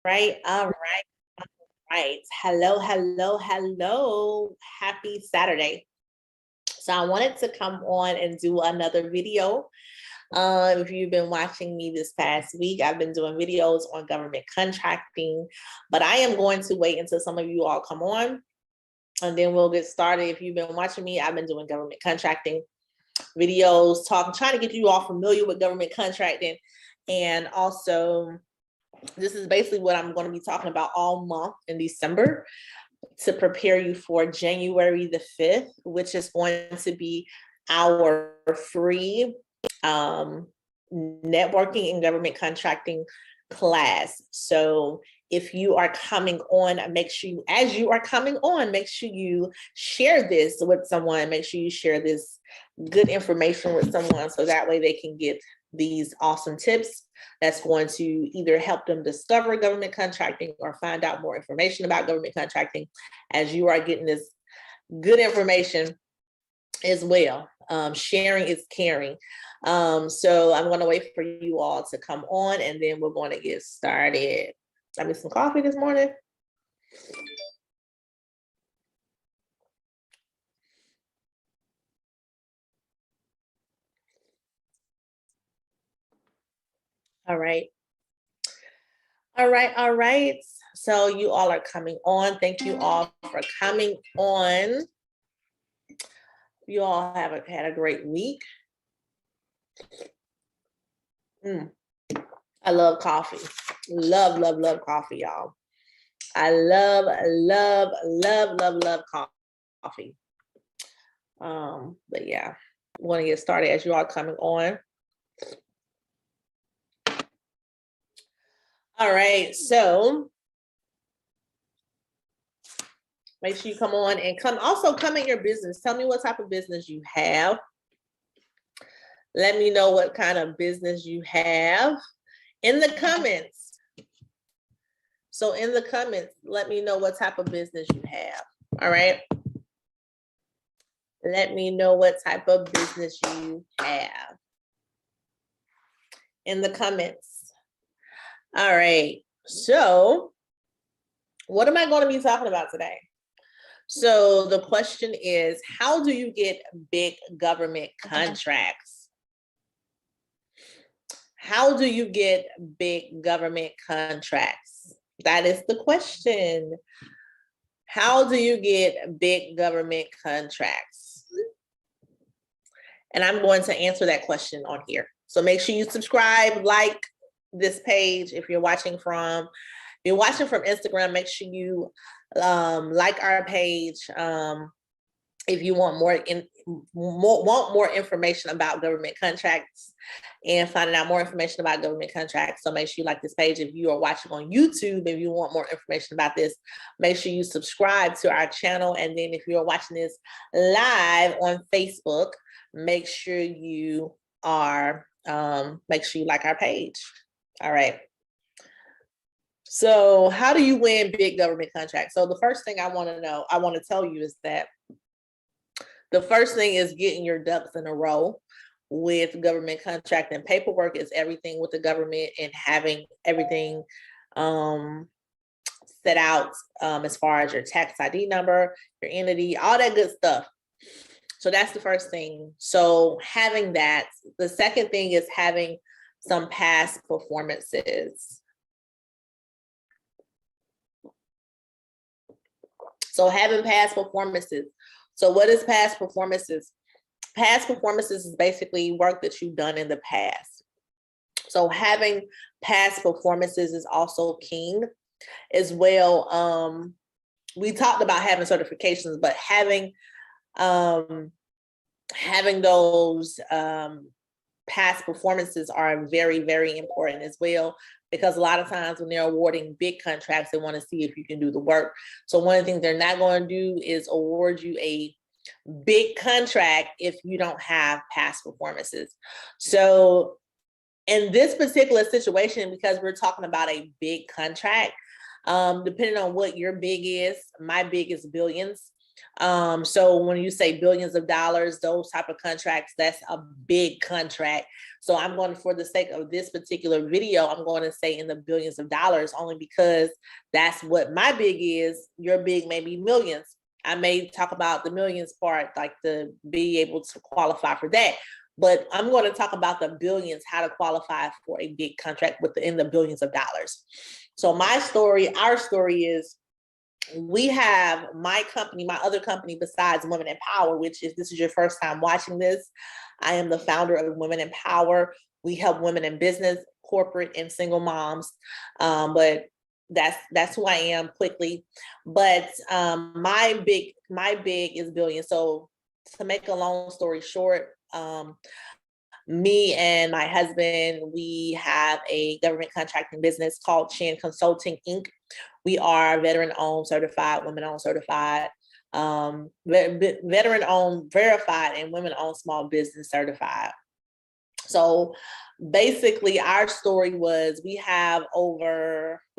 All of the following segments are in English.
All right. Hello. Happy Saturday. So I wanted to come on and do another video. If you've been watching me this past week, I've been doing videos on government contracting, but I am going to wait until some of you all come on and then we'll get started. If you've been watching me, I've been doing government contracting videos, trying to get you all familiar with government contracting. And also, this is basically what I'm going to be talking about all month in December to prepare you for January the 5th, which is going to be our free networking and government contracting class. So if you are coming on, make sure you, as you are coming on, make sure you share this with someone. Make sure you share this good information with someone so that way they can get these awesome tips that's going to either help them discover government contracting or find out more information about government contracting as you are getting this good information as well. Sharing is caring. So I'm going to wait for you all to come on and then we're going to get started. I made some coffee this morning. All right. So you all are coming on. Thank you all for coming on. You all have had a great week. I love coffee. Love coffee, y'all. I love coffee. But yeah, I want to get started as you all coming on. All right, so make sure you come on and comment your business. Tell me what type of business you have. Let me know what kind of business you have in the comments. So in the comments, let me know what type of business you have. All right. Let me know what type of business you have in the comments. All right. So what am I going to be talking about today? So the question is, how do you get big government contracts? How do you get big government contracts? That is the question. How do you get big government contracts? And I'm going to answer that question on here. So make sure you subscribe, like this page. If you're watching from Instagram, make sure you like our page. If you want more information about government contracts and finding out more information about government contracts, so make sure you like this page. If you are watching on YouTube, if you want more information about this, make sure you subscribe to our channel. And then if you're watching this live on Facebook, make sure you like our page. All right. So how do you win big government contracts? So the first thing I want to tell you is that the first thing is getting your ducks in a row with government contracting. Paperwork is everything with the government, and having everything set out as far as your tax ID number, your entity, all that good stuff. So that's the first thing. So having that. The second thing is having some past performances. So having past performances. So what is past performances? Past performances is basically work that you've done in the past. So having past performances is also king as well. We talked about having certifications, but having those past performances are very, very important as well, because a lot of times when they're awarding big contracts, they want to see if you can do the work. So one of the things they're not going to do is award you a big contract if you don't have past performances. So in this particular situation, because we're talking about a big contract, depending on what your big is, my big is billions. So when you say billions of dollars, those type of contracts, that's a big contract. So I'm going to, for the sake of this particular video, I'm going to say in the billions of dollars, only because that's what my big is. Your big may be millions. I may talk about the millions part, like to be able to qualify for that. But I'm going to talk about the billions, how to qualify for a big contract within the billions of dollars. So my story, our story is, we have my company, my other company besides Women in Power, which is, this is your first time watching this. I am the founder of Women in Power. We help women in business, corporate, and single moms. But that's who I am quickly. But my big is billion. So to make a long story short, me and my husband, we have a government contracting business called Chin Consulting Inc. We are veteran-owned, certified, women-owned, certified, veteran-owned, verified, and women-owned small business certified. So basically, our story was, we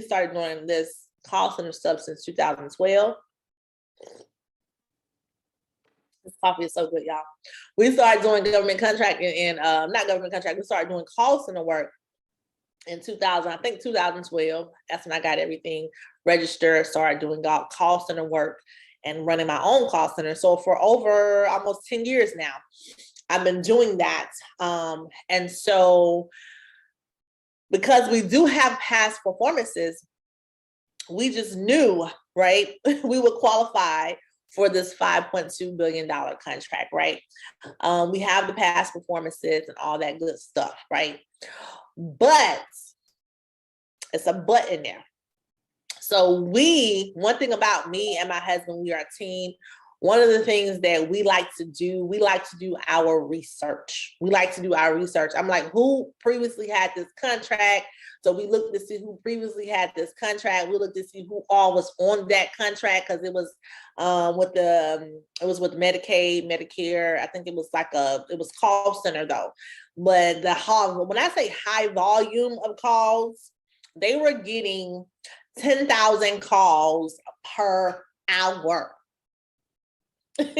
started doing this call center stuff since 2012. This coffee is so good, y'all. We started doing government contracting and not government contract. We started doing call center work in 2012. That's when I got everything registered, started doing call center work and running my own call center. So for over almost 10 years now, I've been doing that. And so because we do have past performances, we just knew, right, we would qualify for this $5.2 billion contract, right? We have the past performances and all that good stuff, right? But it's a but in there. So one thing about me and my husband, we are a team. One of the things that we like to do our research. I'm like, who previously had this contract? So we looked to see who previously had this contract. We looked to see who all was on that contract, because it was with Medicaid, Medicare. I think it was call center though. But when I say high volume of calls, they were getting 10,000 calls per hour. I'm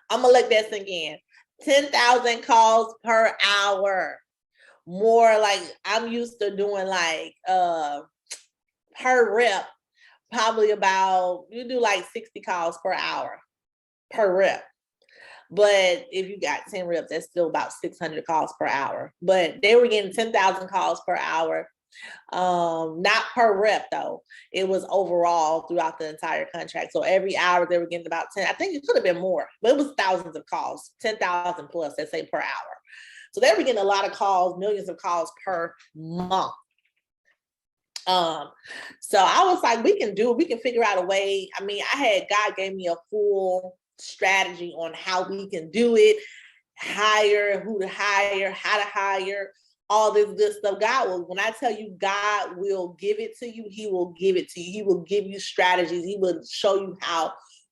gonna let that sink in. 10,000 calls per hour. More like, I'm used to doing like per rep, probably about, you do like 60 calls per hour per rep. But if you got 10 reps, that's still about 600 calls per hour. But they were getting 10,000 calls per hour. Not per rep though. It was overall throughout the entire contract. So every hour they were getting about 10. I think it could have been more, but it was thousands of calls, 10,000 plus, let's say, per hour. So they were getting a lot of calls, millions of calls per month. So I was like, we can figure out a way. I mean, God gave me a full strategy on how we can do it, hire, who to hire, how to hire, all this good stuff. When I tell you God will give it to you, he will give it to you. He will give you strategies. He will show you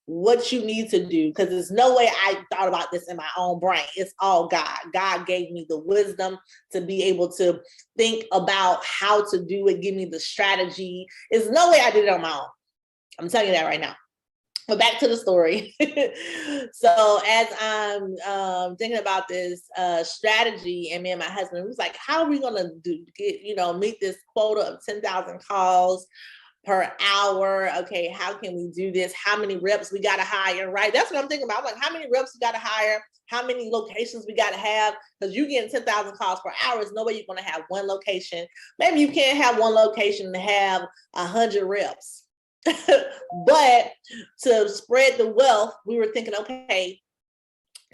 what you need to do, because there's no way I thought about this in my own brain. It's all God. God gave me the wisdom to be able to think about how to do it, give me the strategy. There's no way I did it on my own. I'm telling you that right now. But back to the story. So as I'm thinking about this strategy, and me and my husband, we was like, how are we gonna meet this quota of 10,000 calls per hour? Okay, how can we do this? How many reps we gotta hire, right? That's what I'm thinking about. I'm like, how many reps we gotta hire? How many locations we gotta have? Because you're getting 10,000 calls per hour. There's no way you're gonna have one location. Maybe you can't have one location and have 100 reps. But to spread the wealth, we were thinking, okay,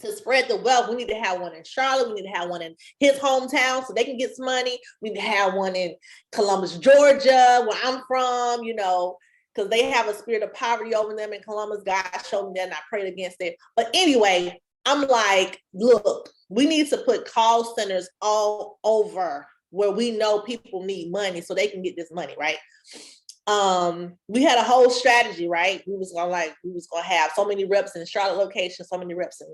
to spread the wealth, we need to have one in Charlotte. We need to have one in his hometown so they can get some money. We need to have one in Columbus, Georgia, where I'm from, because they have a spirit of poverty over them in Columbus. God showed me that and I prayed against it. But anyway, I'm like, look, we need to put call centers all over where we know people need money so they can get this money, right? We had a whole strategy, right? We was gonna have so many reps in Charlotte location, so many reps in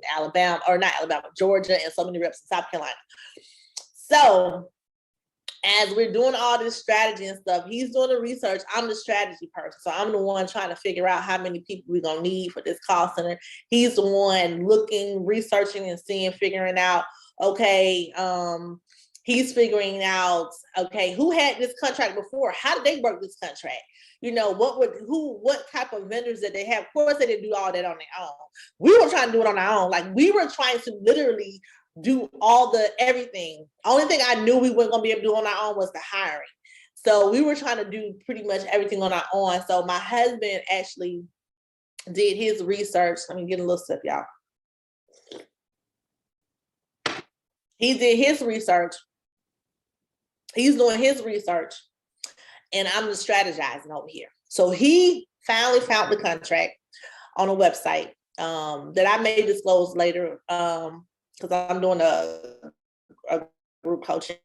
Georgia, and so many reps in South Carolina. So as we're doing all this strategy and stuff, he's doing the research. I'm the strategy person. So I'm the one trying to figure out how many people we're going to need for this call center. He's the one looking, researching and seeing, figuring out, okay, he's figuring out, okay, who had this contract before? How did they work this contract? You know, what type of vendors did they have? Of course, they didn't do all that on their own. We were trying to do it on our own. Like, we were trying to literally do all the everything. Only thing I knew we weren't going to be able to do on our own was the hiring. So we were trying to do pretty much everything on our own. So my husband actually did his research. Let me get a little sip, y'all. He did his research. He's doing his research, and I'm just strategizing over here. So he finally found the contract on a website that I may disclose later, because I'm doing a group coaching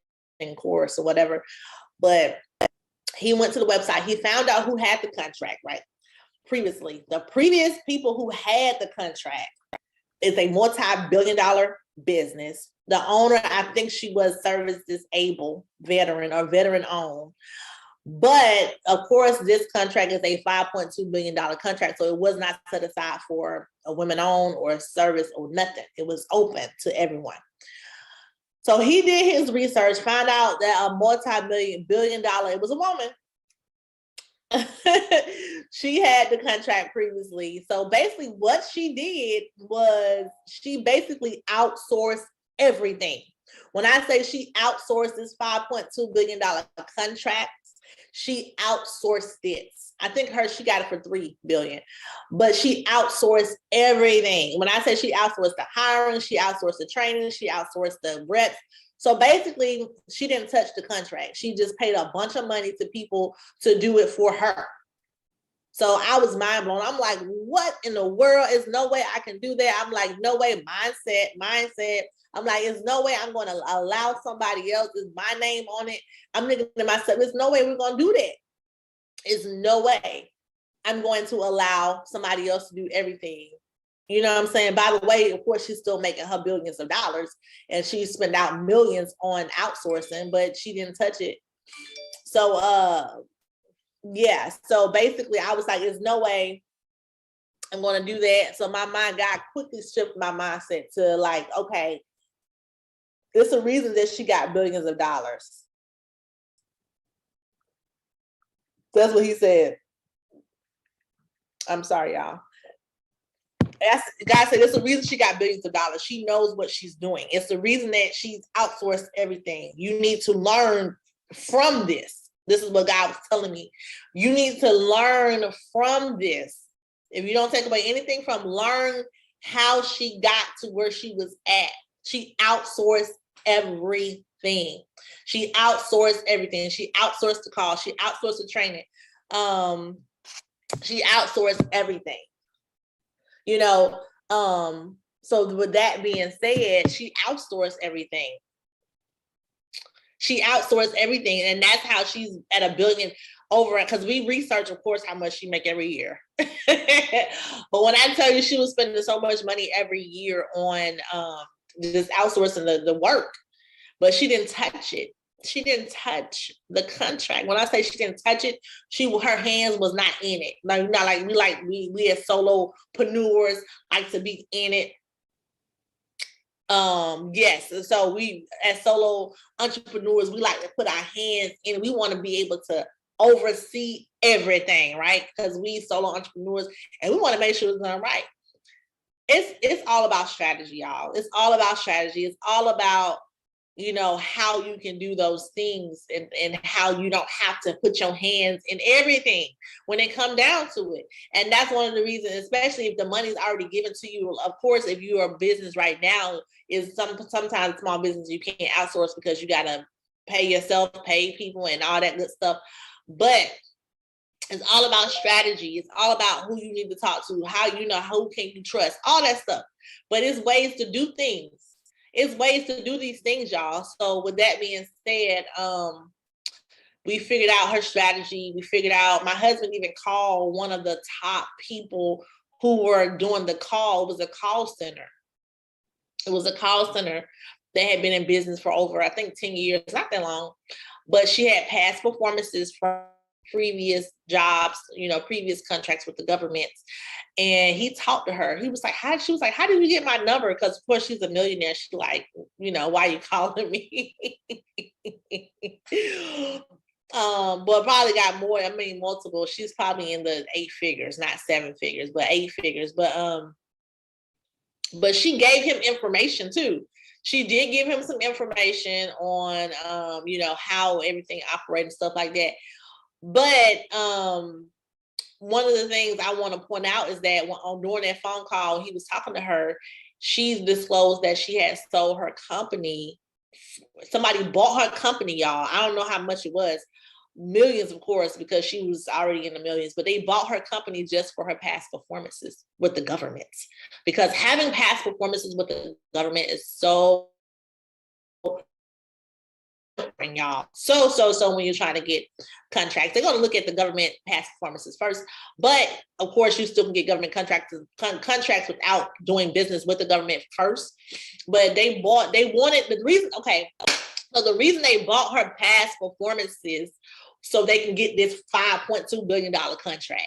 course or whatever. But he went to the website. He found out who had the contract, right? Previously, the previous people who had the contract is a multi-billion-dollar business. The owner, I think she was service disabled veteran or veteran owned. But of course, this contract is a $5.2 billion contract. So it was not set aside for a women owned or a service or nothing. It was open to everyone. So he did his research, found out that a multi-billion dollar, it was a woman. She had the contract previously. So basically what she did was she basically outsourced everything. When I say she outsourced this $5.2 billion contract, she outsourced it. I think she got it for $3 billion, but she outsourced everything. When I say she outsourced the hiring, she outsourced the training, she outsourced the reps. So basically, she didn't touch the contract. She just paid a bunch of money to people to do it for her. So I was mind blown. I'm like, what in the world? Is no way I can do that. I'm like, no way. Mindset. I'm like, there's no way I'm going to allow somebody else with my name on it. I'm thinking to myself, there's no way we're going to do that. There's no way I'm going to allow somebody else to do everything. You know what I'm saying? By the way, of course, she's still making her billions of dollars and she spent out millions on outsourcing, but she didn't touch it. So, yeah. So basically I was like, there's no way I'm going to do that. So my mind got quickly shifted my mindset to like, okay, there's a reason that she got billions of dollars. That's what he said. I'm sorry, y'all. God said it's the reason she got billions of dollars. She knows what she's doing. It's the reason that she's outsourced everything. You need to learn from this. This is what God was telling me. You need to learn from this. If you don't take away anything from, learn how she got to where she was at. She outsourced everything. She outsourced everything. She outsourced the call. She outsourced the training. She outsourced everything. You know, so with that being said, she outsourced everything. She outsourced everything, and that's how she's at $1 billion over. Because we research, of course, how much she make every year. But when I tell you she was spending so much money every year on just outsourcing the work, but she didn't touch it. She didn't touch the contract. When I say she didn't touch it, her hands was not in it. Like, not like we as solopreneurs like to be in it. Yes. So we as solo entrepreneurs, we like to put our hands in it. We want to be able to oversee everything, right? Because we solo entrepreneurs and we want to make sure it's done right. It's all about strategy, y'all. It's all about strategy. It's all about, you know, how you can do those things and how you don't have to put your hands in everything when it comes down to it. And that's one of the reasons, especially if the money's already given to you. Of course, if you're a business right now, is sometimes small business you can't outsource because you got to pay yourself, pay people and all that good stuff. But it's all about strategy. It's all about who you need to talk to, how you know, who can you trust, all that stuff. But it's ways to do things. It's ways to do these things, y'all. So with that being said, we figured out her strategy. We figured out, my husband even called one of the top people who were doing the call. It was a call center. They had been in business for over, I think, 10 years, not that long, but she had past performances from previous jobs, previous contracts with the government. And he talked to her. He was like, she was like, how did you get my number? Because of course she's a millionaire. She's like, why are you calling me? But probably got more, multiple. She's probably in the 8 figures, not 7 figures, but 8 figures. But she gave him information too. She did give him some information on, how everything operates and stuff like that. But one of the things I want to point out is that during that phone call, he was talking to her. She disclosed that she had sold her company. Somebody bought her company, y'all. I don't know how much it was. Millions, of course, because she was already in the millions, but they bought her company just for her past performances with the government. Because having past performances with the government is so, y'all. So when you're trying to get contracts, they're going to look at the government past performances first. But of course, you still can get government contracts without doing business with the government first. But the reason they bought her past performances so they can get this $5.2 billion contract.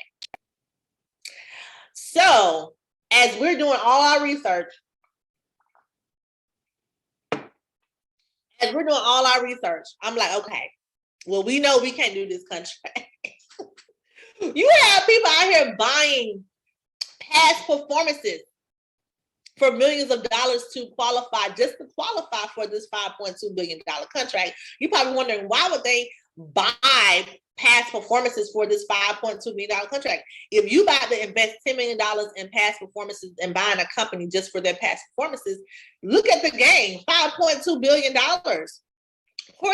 So as we're doing all our research, I'm like, okay, well, we know we can't do this contract. You have people out here buying past performances for millions of dollars to qualify for this $5.2 billion contract. You're probably wondering, why would they buy past performances for this $5.2 billion contract? If you about to invest $10 million in past performances and buying a company just for their past performances, look at the game, $5.2 billion. Of course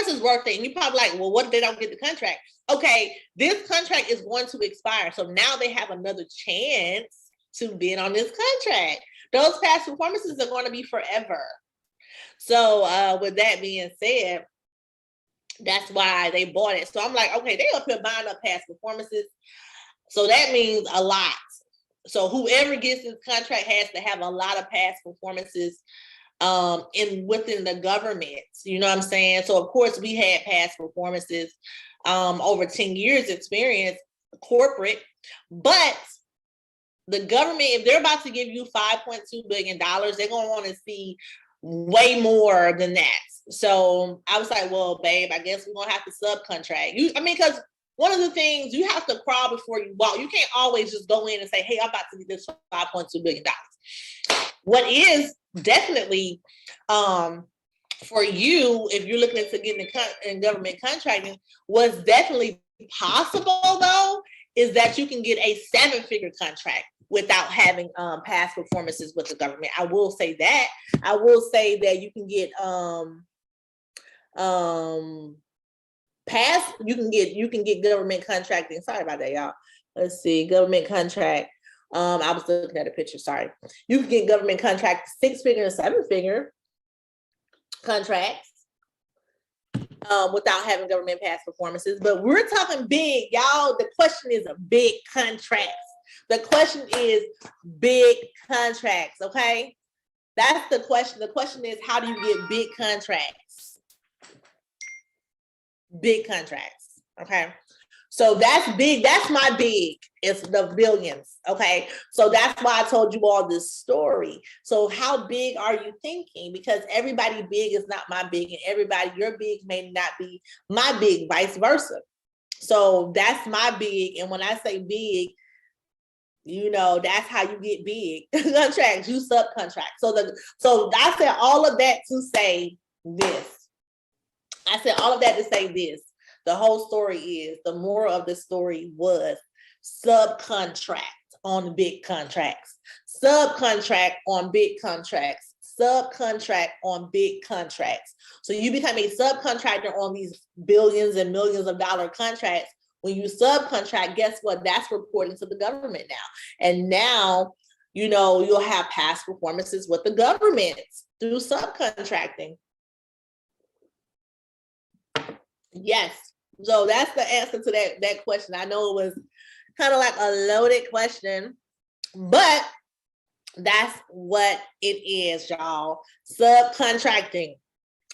it's worth it. And you're probably like, well, what if they don't get the contract? Okay, this contract is going to expire. So now they have another chance to bid on this contract. Those past performances are going to be forever. So with that being said, that's why they bought it. So I'm like, okay, they up here buying up past performances. So that means a lot. So whoever gets this contract has to have a lot of past performances within the government. You know what I'm saying? So of course we had past performances, over 10 years experience corporate, but the government, if they're about to give you $5.2 billion, they're going to want to see way more than that. So I was like, well, babe, I guess we're going to have to subcontract. Because one of the things, you have to crawl before you walk. You can't always just go in and say, hey, I'm about to get this $5.2 billion. What is definitely for you, if you're looking into getting in government contracting, what's definitely possible, though, is that you can get a 7-figure contract without having past performances with the government. I will say that. I will say that you can get you can get government contracting. Sorry about that, y'all. Let's see, government contract. I was looking at a picture, sorry. You can get government contract 6-figure and 7-figure contracts without having government past performances. But we're talking big, y'all. The question is a big contracts. The question is big contracts, okay? That's the question. The question is, how do you get big contracts? Big contracts, okay? So that's big. That's my big. It's the billions, okay? So that's why I told you all this story. So how big are you thinking? Because everybody big is not my big, and your big may not be my big, vice versa. So that's my big, and when I say big, that's how you get big contracts. You subcontract. So I said all of that to say this. The whole story is, the moral of the story was subcontract on big contracts. Subcontract on big contracts. Subcontract on big contracts. So you become a subcontractor on these billions and millions of dollar contracts. When you subcontract, guess what? That's reporting to the government now. And now, you'll have past performances with the government through subcontracting. Yes. So that's the answer to that question. I know it was kind of like a loaded question, but That's what it is, y'all. Subcontracting.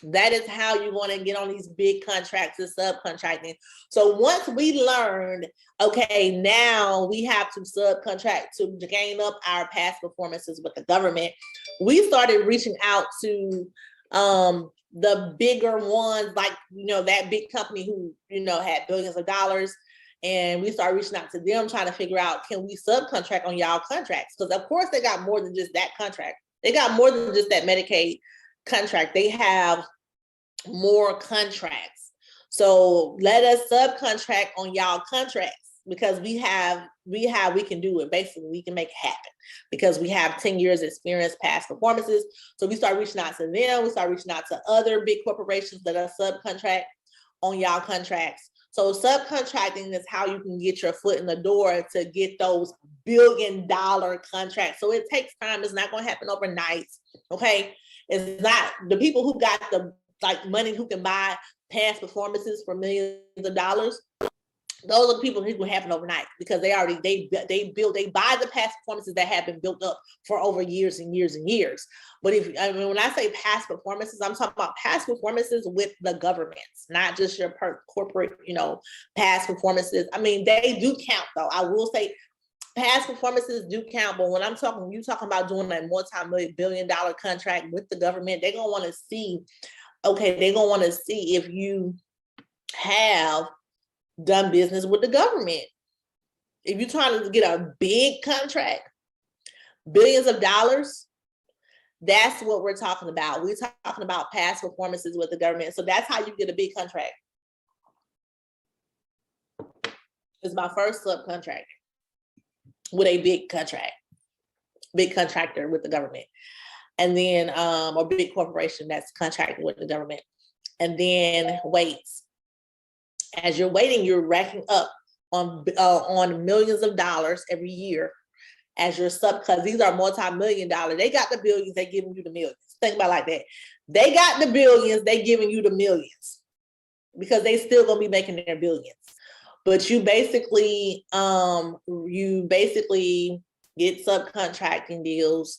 That is how you want to get on these big contracts, is subcontracting. So once we learned, okay, now we have to subcontract to gain up our past performances with the government, we started reaching out to the bigger ones, like, that big company who, had billions of dollars. And we started reaching out to them, trying to figure out, can we subcontract on y'all contracts? Because of course they got more than just that contract. They got more than just that Medicaid contract. They have more contracts. So let us subcontract on y'all contracts, because we can do it. Basically, we can make it happen because we have 10 years experience, past performances. So we start reaching out to them. We start reaching out to other big corporations that are subcontract on y'all contracts. So subcontracting is how you can get your foot in the door to get those billion-dollar contracts. So it takes time. It's not going to happen overnight. Okay. It's not the people who got the money who can buy past performances for millions of dollars. Those are the people who can happen overnight, because they buy the past performances that have been built up for over years and years and years. But when I say past performances, I'm talking about past performances with the governments, not just your corporate, past performances. I mean, they do count though. I will say past performances do count, but when you talking about doing a multi-billion-dollar contract with the government, they're gonna want to see. Okay, they're gonna want to see if you have done business with the government. If you're trying to get a big contract, billions of dollars, that's what we're talking about. We're talking about past performances with the government. So that's how you get a big contract. It's my first subcontract with a big contractor with the government. And then a big corporation that's contracted with the government. And then waits. As you're waiting, you're racking up on millions of dollars every year as your because these are multi-million-dollar. They got the billions, they giving you the millions. Think about it like that. They got the billions, they giving you the millions, because they still gonna be making their billions. But you basically get subcontracting deals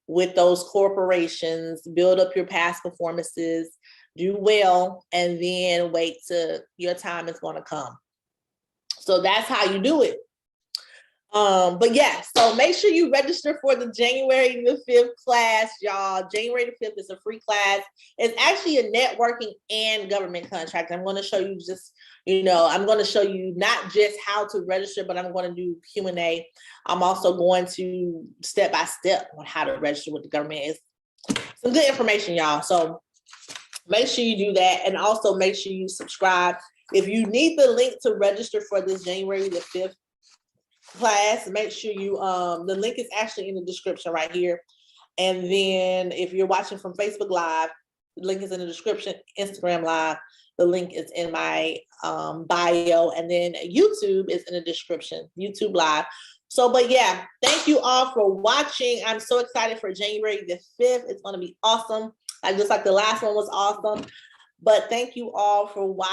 with those corporations, build up your past performances, do well, and then wait till your time is going to come. So that's how you do it. But yeah, so make sure you register for the January the 5th class, y'all. January the 5th is a free class. It's actually a networking and government contract. I'm going to show you I'm going to show you not just how to register, but I'm going to do Q&A. I'm also going to step by step on how to register with the government. It's some good information, y'all. So make sure you do that, and also make sure you subscribe. If you need the link to register for this January the 5th class, make sure you the link is actually in the description right here. And then if you're watching from Facebook Live, the link is in the description. Instagram Live, the link is in my bio, and then YouTube is in the description, YouTube Live. So, but yeah, thank you all for watching. I'm so excited for January the 5th. It's going to be awesome. Just like the last one was awesome. But thank you all for watching.